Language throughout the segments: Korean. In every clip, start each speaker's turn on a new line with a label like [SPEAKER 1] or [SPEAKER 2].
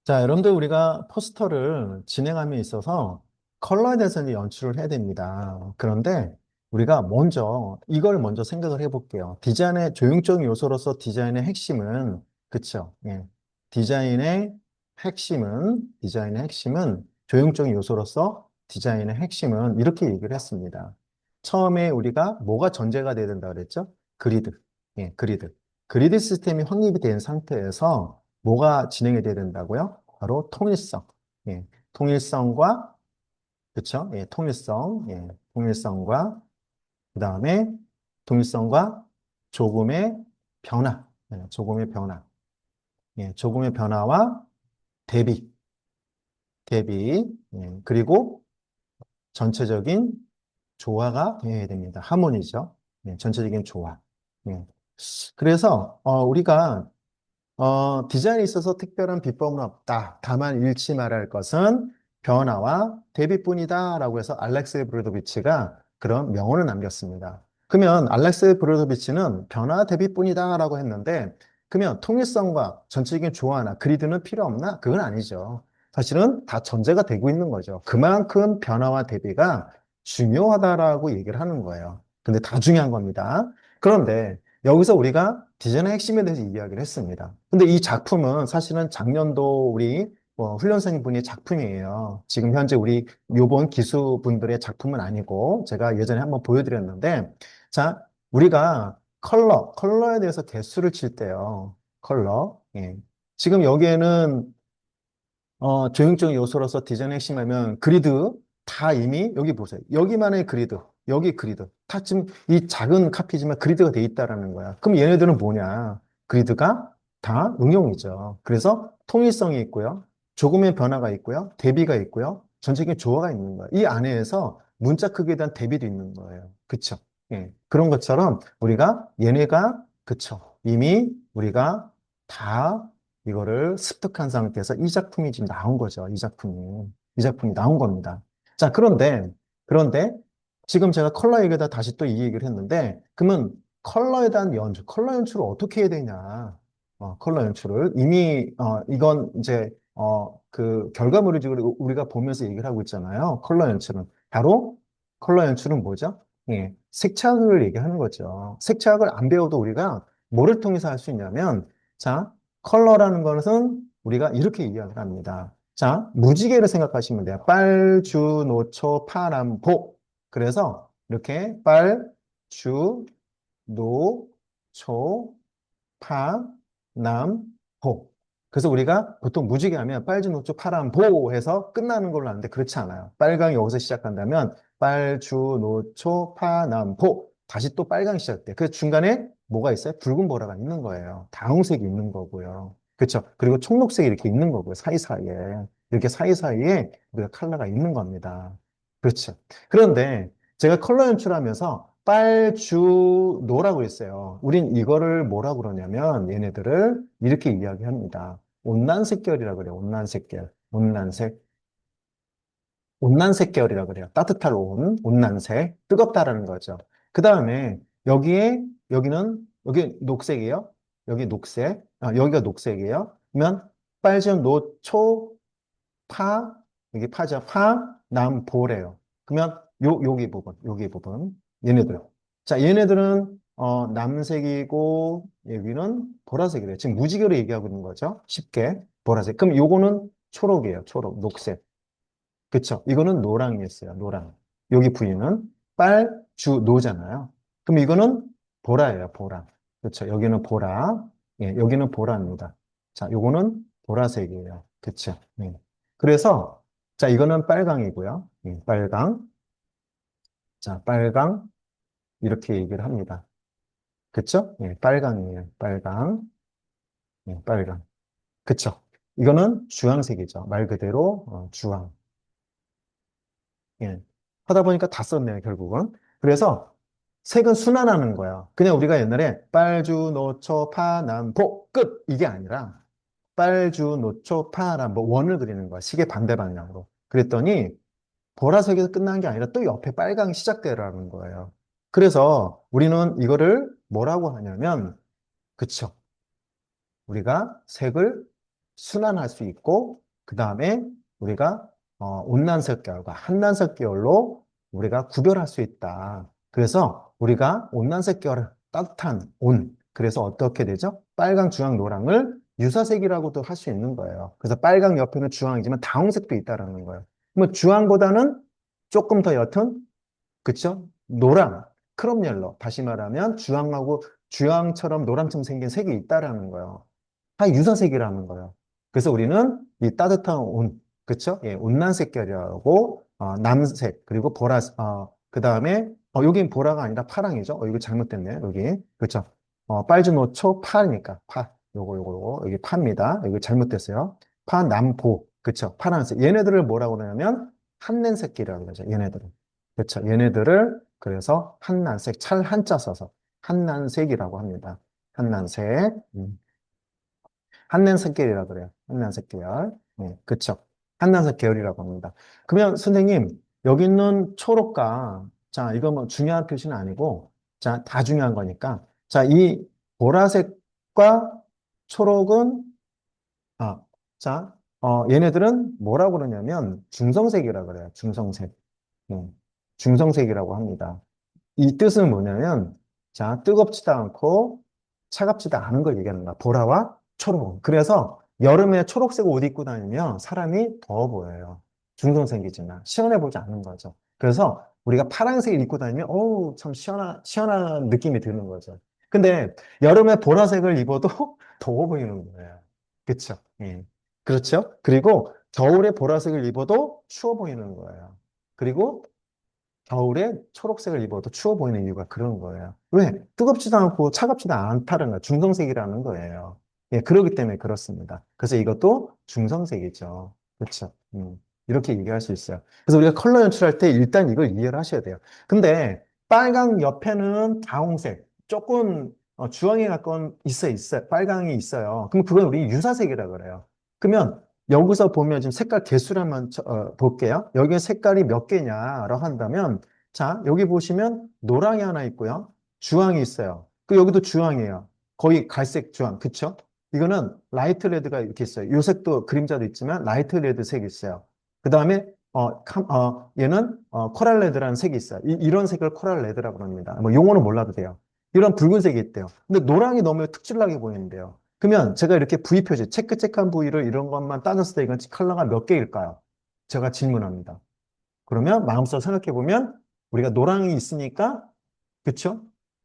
[SPEAKER 1] 자, 여러분들 우리가 포스터를 진행함에 있어서 컬러에 대해서 이제 연출을 해야 됩니다. 그런데 우리가 먼저 이걸 먼저 생각을 해볼게요. 조형적 요소로서 디자인의 핵심은 그쵸? 예. 디자인의 핵심은 조형적 요소로서 디자인의 핵심은 이렇게 얘기를 했습니다. 처음에 우리가 뭐가 전제가 돼야 된다 그랬죠? 그리드. 예, 그리드. 그리드 시스템이 확립이 된 상태에서 뭐가 진행이 돼야 된다고요? 바로 통일성. 예, 통일성과, 그쵸? 예, 통일성과, 그 다음에 통일성과 조금의 변화. 조금의 변화. 조금의 변화와 대비, 그리고 전체적인 조화가 되어야 됩니다. 하모니죠. 전체적인 조화. 예. 그래서, 우리가 디자인에 있어서 특별한 비법은 없다. 다만 잃지 말할 것은 변화와 대비뿐이다. 라고 해서 알렉스 브로도비치가 그런 명언을 남겼습니다. 그러면 알렉스 브로도비치는 변화 대비뿐이다. 라고 했는데, 그러면 통일성과 전체적인 조화나 그리드는 필요 없나? 그건 아니죠. 사실은 다 전제가 되고 있는 거죠. 그만큼 변화와 대비가 중요하다라고 얘기를 하는 거예요. 근데 다 중요한 겁니다. 그런데 여기서 우리가 디자인의 핵심에 대해서 이야기를 했습니다. 근데 이 작품은 사실은 작년도 우리 훈련생분의 작품이에요. 지금 현재 우리 요번 기수분들의 작품은 아니고 제가 예전에 한번 보여드렸는데, 자, 우리가 컬러에 대해서 개수를 칠 때요. 컬러. 예. 지금 여기에는 조형적 요소로서 디자인의 핵심하면 그리드 다 이미 여기 보세요. 여기만의 그리드, 여기 그리드. 다 지금 이 작은 카피지만 그리드가 돼 있다라는 거야. 그럼 얘네들은 뭐냐? 그리드가 다 응용이죠. 그래서 통일성이 있고요. 조금의 변화가 있고요. 대비가 있고요. 전체적인 조화가 있는 거예요. 이 안에서 문자 크기에 대한 대비도 있는 거예요. 그쵸? 예. 그런 것처럼 우리가 얘네가 그쵸. 이미 우리가 다 이거를 습득한 상태에서 이 작품이 지금 나온 거죠. 이 작품이 나온 겁니다. 자, 그런데 지금 제가 컬러 얘기에다 다시 또 이 얘기를 했는데, 그러면 컬러 연출을 어떻게 해야 되냐? 컬러 연출을 이미 이건 이제 그 결과물을 지금 우리가 보면서 얘기를 하고 있잖아요. 컬러 연출은 뭐죠? 예, 색채학을 얘기하는 거죠. 색채학을 안 배워도 우리가 뭐를 통해서 할 수 있냐면, 자, 컬러라는 것은 우리가 이렇게 이야기를 합니다. 자, 무지개를 생각하시면 돼요. 빨, 주, 노초, 파람, 보. 그래서 이렇게 빨, 주, 노, 초, 파, 남, 보. 그래서 우리가 보통 무지개 하면 빨주, 노초, 파람, 보 해서 끝나는 걸로 아는데 그렇지 않아요. 빨강이 여기서 시작한다면 빨, 주, 노초, 파, 남, 보. 다시 또 빨강이 시작돼. 그 중간에 뭐가 있어요? 붉은 보라가 있는 거예요. 다홍색이 있는 거고요. 그렇죠. 그리고 청록색이 이렇게 있는 거고요. 사이사이에. 이렇게 사이사이에 우리가 컬러가 있는 겁니다. 그렇죠. 그런데 제가 컬러 연출하면서 빨주노라고 했어요. 우린 이거를 뭐라고 그러냐면 얘네들을 이렇게 이야기합니다. 온난색 계열이라고 그래요. 온난색 계열이라고 그래요. 따뜻할 온난색, 뜨겁다라는 거죠. 그 다음에 여기 녹색이에요. 여기 녹색, 여기가 녹색이에요. 그러면 빨주, 노, 초, 파, 여기 파죠. 파, 남, 보래요. 그러면 여기 부분. 얘네들. 자, 얘네들은 남색이고 여기는 보라색이래요. 지금 무지개로 얘기하고 있는 거죠. 쉽게. 보라색. 그럼 요거는 초록이에요. 초록, 녹색. 그쵸? 이거는 노랑이었어요. 노랑. 여기 부위는 빨, 주, 노잖아요. 그럼 이거는 보라예요. 보라. 그쵸? 여기는 보라. 예, 여기는 보라입니다. 자, 요거는 보라색이에요. 그쵸? 예. 그래서, 자, 이거는 빨강이고요. 예, 빨강. 자, 빨강. 이렇게 얘기를 합니다. 그쵸? 예, 빨강이에요. 빨강. 예, 빨강. 그쵸? 이거는 주황색이죠. 말 그대로, 주황. 예. 하다 보니까 다 썼네요, 결국은. 그래서 색은 순환하는 거야. 그냥 우리가 옛날에 빨주, 노초, 파, 남, 보, 끝! 이게 아니라 빨주, 노초, 파, 남, 보, 원을 그리는 거야. 시계 반대 방향으로. 그랬더니 보라색에서 끝난 게 아니라 또 옆에 빨강이 시작되라는 거예요. 그래서 우리는 이거를 뭐라고 하냐면, 그쵸. 우리가 색을 순환할 수 있고, 그 다음에 우리가 온난색 계열과 한난색 계열로 우리가 구별할 수 있다. 그래서 우리가 온난색 계열, 따뜻한 온, 그래서 어떻게 되죠? 빨강, 주황, 노랑을 유사색이라고도 할 수 있는 거예요. 그래서 빨강 옆에는 주황이지만 다홍색도 있다라는 거예요. 뭐 주황보다는 조금 더 옅은, 그쵸? 노랑, 크롬 옐로. 다시 말하면 주황하고 주황처럼 노랑처럼 생긴 색이 있다라는 거예요. 다 유사색이라는 거예요. 그래서 우리는 이 따뜻한 온, 그쵸? 예, 온난색 계열이라고, 남색, 그리고 보라색, 그 다음에, 여긴 보라가 아니라 파랑이죠? 이거 잘못됐네요, 여기. 그쵸? 빨주노초, 파니까, 파. 요거, 여기 파입니다. 이거 잘못됐어요. 파, 남보, 그쵸? 파란색. 얘네들을 뭐라고 그러냐면, 한낸색이라고 그러죠, 얘네들은. 그쵸? 얘네들을, 그래서 한난색, 찰 한자 써서, 한난색이라고 합니다. 한난색. 한난색 계열이라 그래요. 한난색 계열. 네, 그쵸. 한난색 계열이라고 합니다. 그러면 선생님, 여기 있는 초록과, 자, 이거 뭐 중요한 표시는 아니고, 자, 다 중요한 거니까. 자, 이 보라색과 초록은, 아, 자, 얘네들은 뭐라고 그러냐면, 중성색이라 그래요. 중성색. 네, 중성색이라고 합니다. 이 뜻은 뭐냐면, 자, 뜨겁지도 않고 차갑지도 않은 걸 얘기하는 거야. 보라와 초록. 그래서 여름에 초록색 옷 입고 다니면 사람이 더워 보여요. 중성색이지만 시원해 보지 않는 거죠. 그래서 우리가 파란색을 입고 다니면, 어우, 참 시원한 느낌이 드는 거죠. 근데 여름에 보라색을 입어도 더워 보이는 거예요. 그쵸? 예. 그렇죠? 그리고 겨울에 보라색을 입어도 추워 보이는 거예요. 그리고 겨울에 초록색을 입어도 추워 보이는 이유가 그런 거예요. 왜? 뜨겁지도 않고 차갑지도 않다는 거예요. 중성색이라는 거예요. 예, 그렇기 때문에 그렇습니다. 그래서 이것도 중성색이죠. 그렇죠. 이렇게 얘기할 수 있어요. 그래서 우리가 컬러 연출할 때 일단 이걸 이해를 하셔야 돼요. 근데 빨강 옆에는 다홍색, 조금 주황에 가까운 있어요. 빨강이 있어요. 그럼 그건 우리 유사색이라 그래요. 그러면 여기서 보면 지금 색깔 개수를 한번 볼게요. 여기 색깔이 몇 개냐라고 한다면, 자, 여기 보시면 노랑이 하나 있고요. 주황이 있어요. 그 여기도 주황이에요. 거의 갈색 주황, 그쵸? 이거는 라이트 레드가 이렇게 있어요. 요 색도 그림자도 있지만 라이트 레드 색이 있어요. 그 다음에 얘는 코랄 레드라는 색이 있어요. 이런 색을 코랄 레드라고 합니다. 뭐 용어는 몰라도 돼요. 이런 붉은색이 있대요. 근데 노랑이 너무 특출나게 보이는데요. 그러면 제가 이렇게 부위 표시, 체크한 부위를 이런 것만 따졌을 때 이건 컬러가 몇 개일까요? 제가 질문합니다. 그러면 마음속으로 생각해 보면 우리가 노랑이 있으니까, 그쵸?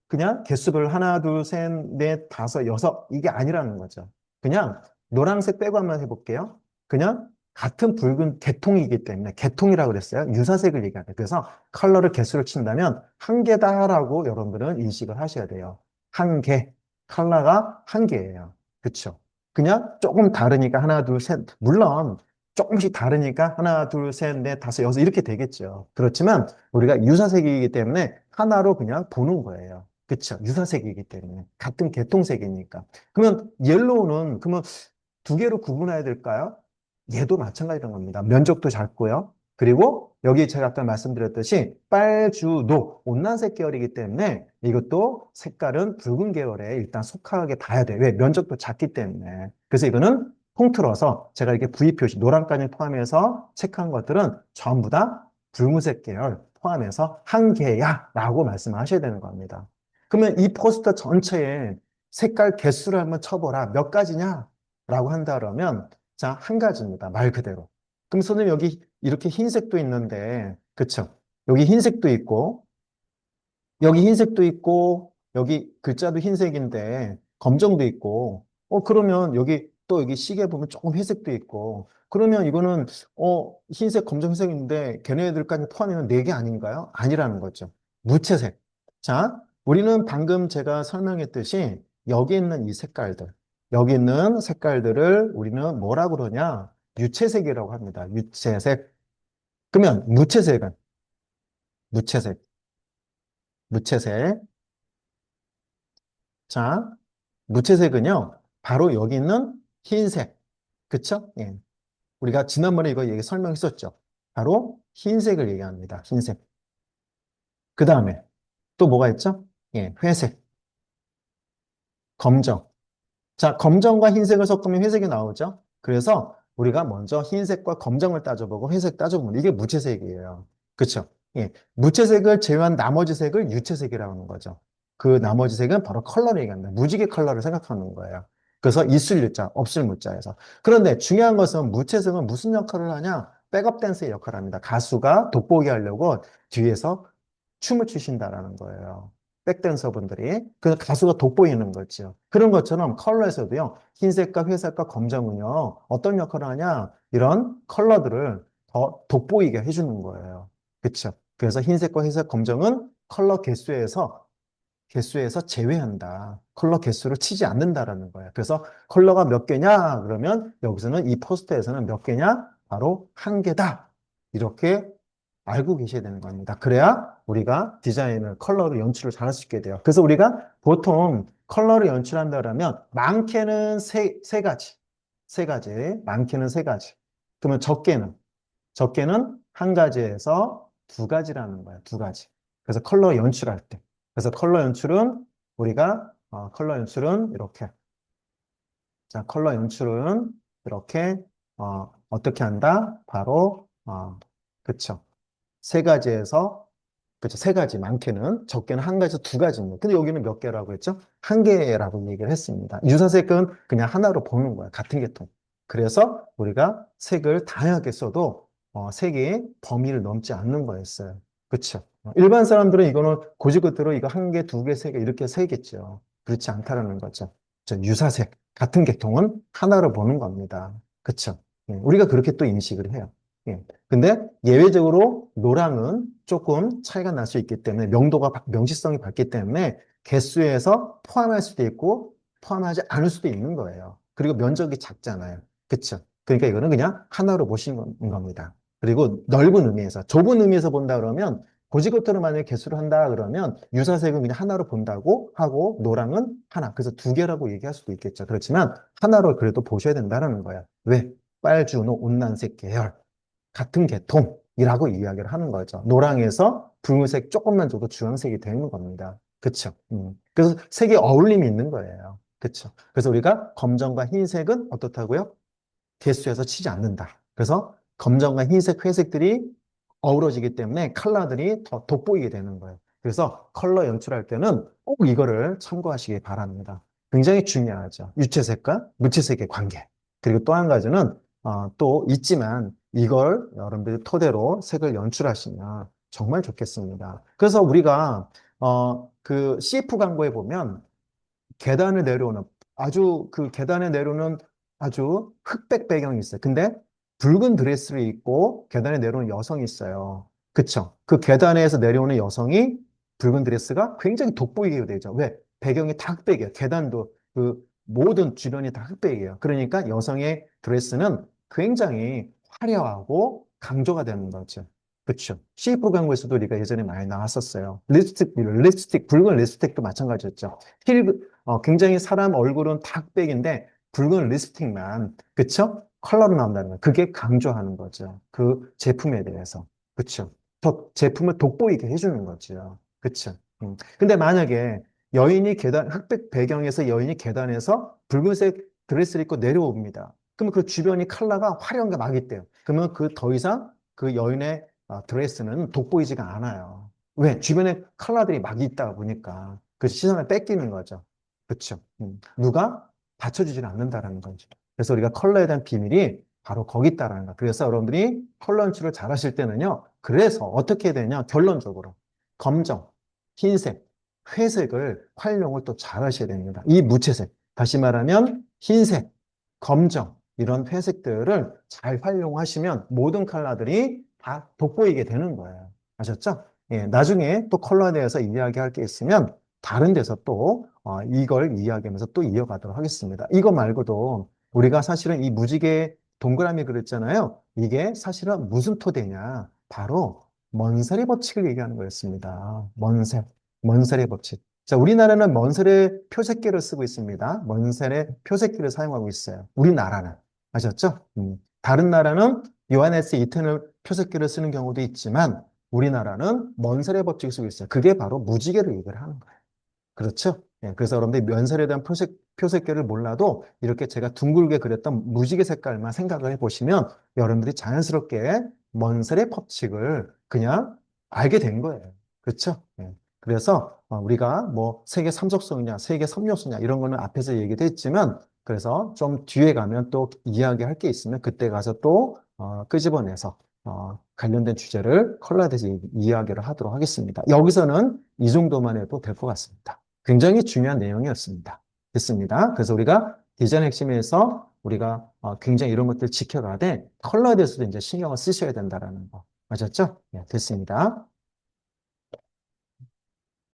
[SPEAKER 1] 그냥 개수별 하나, 둘, 셋, 넷, 다섯, 여섯 이게 아니라는 거죠. 그냥 노란색 빼고 한번 해볼게요. 그냥 같은 붉은 개통이기 때문에 개통이라고 그랬어요. 유사색을 얘기하는데 그래서 컬러를 개수를 친다면 한 개다라고 여러분들은 인식을 하셔야 돼요. 한 개. 컬러가 한 개예요. 그쵸? 그냥 조금 다르니까 하나, 둘, 셋. 물론 조금씩 다르니까 하나, 둘, 셋, 넷, 다섯, 여섯 이렇게 되겠죠. 그렇지만 우리가 유사색이기 때문에 하나로 그냥 보는 거예요. 그쵸? 유사색이기 때문에. 같은 개통색이니까. 그러면 옐로우는 그러면 두 개로 구분해야 될까요? 얘도 마찬가지인 겁니다. 면적도 작고요. 그리고 여기 제가 아까 말씀드렸듯이 빨주노, 온난색 계열이기 때문에 이것도 색깔은 붉은 계열에 일단 속하게 닿아야 돼요. 왜? 면적도 작기 때문에. 그래서 이거는 통틀어서 제가 이렇게 V 표시, 노란까지 포함해서 체크한 것들은 전부 다 붉은색 계열 포함해서 한 개야 라고 말씀하셔야 되는 겁니다. 그러면 이 포스터 전체에 색깔 개수를 한번 쳐보라. 몇 가지냐? 라고 한다 그러면 자, 한 가지입니다. 말 그대로. 그럼 선생님 여기 이렇게 흰색도 있는데, 그쵸? 여기 흰색도 있고, 여기 흰색도 있고, 여기 글자도 흰색인데, 검정도 있고, 그러면 여기 시계 보면 조금 회색도 있고, 그러면 이거는, 흰색, 검정, 회색인데, 걔네들까지 포함하면 네 개 아닌가요? 아니라는 거죠. 무채색. 자, 우리는 방금 제가 설명했듯이, 여기 있는 이 색깔들, 여기 있는 색깔들을 우리는 뭐라고 그러냐? 유채색이라고 합니다. 유채색. 그러면 무채색은, 무채색, 무채색. 자, 무채색은요, 바로 여기 있는 흰색. 그쵸? 예. 우리가 지난번에 이거 얘기 설명했었죠. 바로 흰색을 얘기합니다. 흰색. 그 다음에 또 뭐가 있죠? 예, 회색, 검정. 자, 검정과 흰색을 섞으면 회색이 나오죠? 그래서 우리가 먼저 흰색과 검정을 따져보고 회색 따져보면 이게 무채색이에요. 그렇죠? 예. 무채색을 제외한 나머지 색을 유채색이라고 하는 거죠. 그 나머지 색은 바로 컬러를 얘기합니다. 무지개 컬러를 생각하는 거예요. 그래서 있을 유자, 없을 무자에서. 그런데 중요한 것은 무채색은 무슨 역할을 하냐? 백업 댄스의 역할을 합니다. 가수가 돋보이게 하려고 뒤에서 춤을 추신다라는 거예요. 백댄서분들이. 그래서 가수가 돋보이는 거죠. 그런 것처럼 컬러에서도요, 흰색과 회색과 검정은요, 어떤 역할을 하냐? 이런 컬러들을 더 돋보이게 해주는 거예요. 그쵸? 그래서 흰색과 회색, 검정은 컬러 개수에서 제외한다. 컬러 개수를 치지 않는다라는 거예요. 그래서 컬러가 몇 개냐? 그러면 여기서는 이 포스터에서는 몇 개냐? 바로 한 개다. 이렇게 알고 계셔야 되는 겁니다. 그래야 우리가 디자인을, 컬러를 연출을 잘할 수 있게 돼요. 그래서 우리가 보통 컬러를 연출한다 그러면 많게는 세 가지. 세 가지. 많게는 세 가지. 그러면 적게는 한 가지에서 두 가지라는 거예요. 두 가지. 그래서 컬러 연출할 때. 그래서 컬러 연출은 이렇게. 자, 컬러 연출은 이렇게, 어떻게 한다? 바로, 그쵸. 세 가지에서, 그쵸. 세 가지, 많게는, 적게는 한 가지에서 두 가지입니다. 근데 여기는 몇 개라고 했죠? 한 개라고 얘기를 했습니다. 유사색은 그냥 하나로 보는 거예요. 같은 계통. 그래서 우리가 색을 다양하게 써도, 색이 범위를 넘지 않는 거였어요. 그쵸. 일반 사람들은 이거는 고지고대로 이거 한 개, 두 개, 세 개, 이렇게 세겠죠. 그렇지 않다라는 거죠. 유사색, 같은 계통은 하나로 보는 겁니다. 그쵸. 우리가 그렇게 또 인식을 해요. 예. 근데 예외적으로 노랑은 조금 차이가 날 수 있기 때문에 명시성이 밝기 때문에 개수에서 포함할 수도 있고 포함하지 않을 수도 있는 거예요. 그리고 면적이 작잖아요. 그쵸? 그러니까 이거는 그냥 하나로 보시는 겁니다. 그리고 넓은 의미에서, 좁은 의미에서 본다 그러면 고지고토로 만약에 개수를 한다 그러면 유사색은 그냥 하나로 본다고 하고 노랑은 하나. 그래서 두 개라고 얘기할 수도 있겠죠. 그렇지만 하나로 그래도 보셔야 된다는 거예요. 왜? 빨주노 온난색 계열. 같은 계통이라고 이야기를 하는 거죠. 노랑에서 붉은색 조금만 줘도 주황색이 되는 겁니다. 그쵸? 그래서 색의 어울림이 있는 거예요. 그쵸? 그래서 우리가 검정과 흰색은 어떻다고요? 개수에서 치지 않는다. 그래서 검정과 흰색, 회색들이 어우러지기 때문에 컬러들이 더 돋보이게 되는 거예요. 그래서 컬러 연출할 때는 꼭 이거를 참고하시기 바랍니다. 굉장히 중요하죠. 유채색과 무채색의 관계. 그리고 또 한 가지는 또 있지만 이걸 여러분들이 토대로 색을 연출하시면 정말 좋겠습니다. 그래서 우리가 그 CF 광고에 보면 계단을 내려오는 그 계단에 내려오는 아주 흑백 배경이 있어요. 근데 붉은 드레스를 입고 계단에 내려오는 여성이 있어요. 그쵸? 그 계단에서 내려오는 여성이 붉은 드레스가 굉장히 돋보이게 되죠. 왜? 배경이 다 흑백이에요. 계단도 그 모든 주변이 다 흑백이에요. 그러니까 여성의 드레스는 굉장히 화려하고 강조가 되는 거죠. 그렇죠. CF 광고에서도 우리가 예전에 많이 나왔었어요. 붉은 립스틱도 마찬가지였죠. 굉장히 사람 얼굴은 다 흑백인데 붉은 립스틱만, 그쵸? 컬러로 나온다는 거예요. 그게 강조하는 거죠. 그 제품에 대해서. 그쵸? 더 제품을 돋보이게 해주는 거죠. 그쵸? 근데 만약에 흑백 배경에서 여인이 계단에서 붉은색 드레스를 입고 내려옵니다. 그러면 그 주변이 컬러가 화려한 게 막 있대요. 그러면 그 더 이상 그 여인의 드레스는 돋보이지가 않아요. 왜? 주변에 컬러들이 막 있다 보니까 그 시선을 뺏기는 거죠. 그렇죠. 누가 받쳐주지는 않는다라는 거죠. 그래서 우리가 컬러에 대한 비밀이 바로 거기 있다라는 거. 그래서 여러분들이 컬러 연출을 잘 하실 때는요. 그래서 어떻게 해야 되냐? 결론적으로 검정, 흰색, 회색을 활용을 또 잘 하셔야 됩니다. 이 무채색. 다시 말하면 흰색, 검정, 이런 회색들을 잘 활용하시면 모든 컬러들이 다 돋보이게 되는 거예요. 아셨죠? 예, 나중에 또 컬러에 대해서 이야기할 게 있으면 다른 데서 또 이걸 이야기하면서 또 이어가도록 하겠습니다. 이거 말고도 우리가 사실은 이 무지개 동그라미 그렸잖아요. 이게 사실은 무슨 토대냐? 바로 먼살의 법칙을 얘기하는 거였습니다. 먼살의 법칙. 자, 우리나라는 먼살의 표색계를 쓰고 있습니다. 먼살의 표색계를 사용하고 있어요. 우리나라는. 아셨죠? 다른 나라는 요하네스 이터널 표색계를 쓰는 경우도 있지만 우리나라는 먼살의 법칙을 쓰고 있어요. 그게 바로 무지개를 얘기를 하는 거예요. 그렇죠? 예, 그래서 여러분들이 면설에 대한 표색계를 몰라도 이렇게 제가 둥글게 그렸던 무지개 색깔만 생각을 해보시면 여러분들이 자연스럽게 먼셀의 법칙을 그냥 알게 된 거예요. 그렇죠? 예. 그래서 우리가 뭐 세계 삼속성이냐, 세계 삼요소냐 이런 거는 앞에서 얘기도 했지만 그래서 좀 뒤에 가면 또 이야기할 게 있으면 그때 가서 또 끄집어내서 관련된 주제를 컬러에대해서 이야기를 하도록 하겠습니다. 여기서는 이 정도만 해도 될 것 같습니다. 굉장히 중요한 내용이었습니다. 됐습니다. 그래서 우리가 디자인 핵심에서 우리가 굉장히 이런 것들 지켜가되 컬러에 대해서도 이제 신경을 쓰셔야 된다라는 거. 맞았죠? 네, 됐습니다.